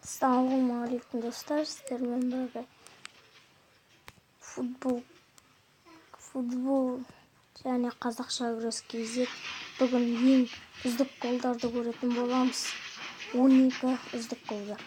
Assalamualaikum dostlar, sizlerle beraber futbol yani Қазақша күрес бүгін ең үздік голдарды көретін боламыз. 12 үздік голдар.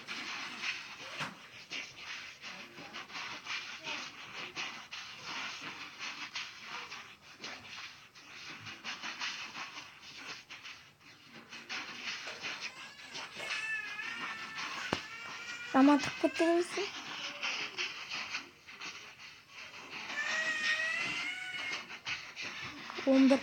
Романтық көтеремізсің? Он бір.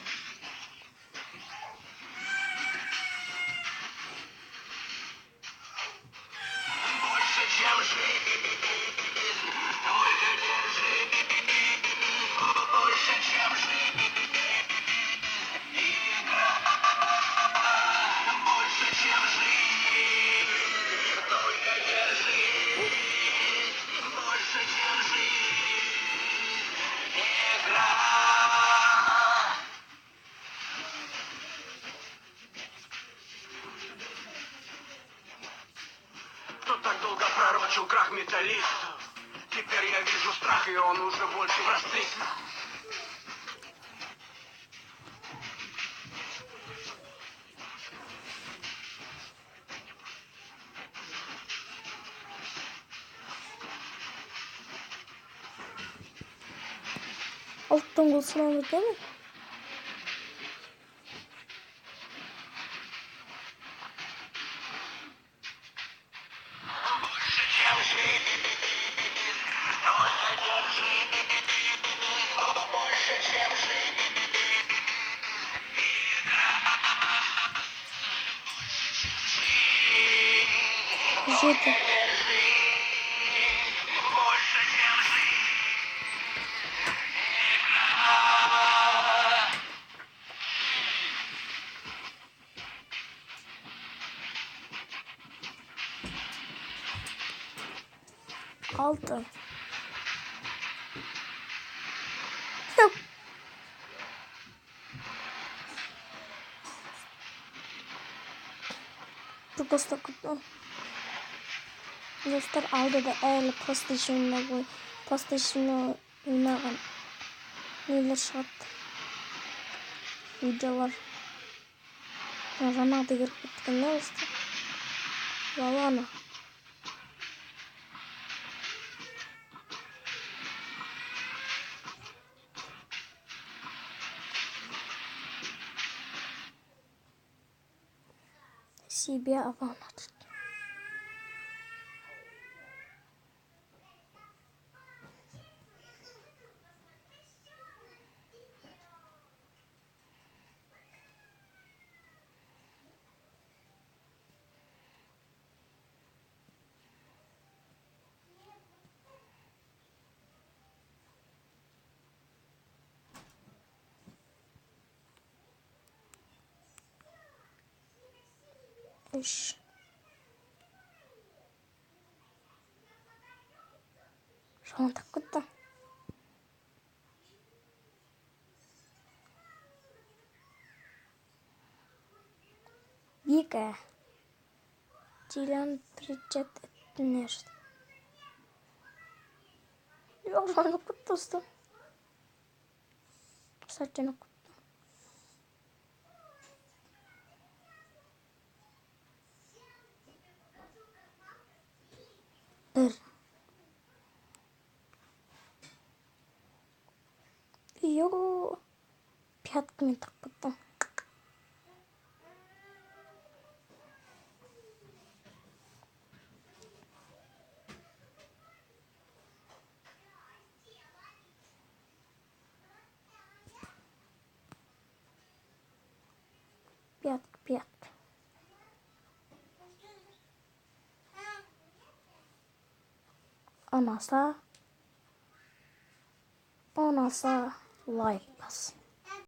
Так долго пророчил крах металлистов. Теперь я вижу страх, и он уже больше в расцвете. Алтын гол салам екен. Жеті. Алты. Просто достар алдыда әлі PlayStation ойнаған нелер шығады. Видеолар. Жаңағы дегер кеткен не достар? Лалана. Себе аванат. Үш. Жамандап кетті. Екі. Дилан Причет Этнер. Yok, жамандап кетті достар. Сәттен кетті. Bir. Yo. Пятками так потом. Пятка. Onasa lайк бас.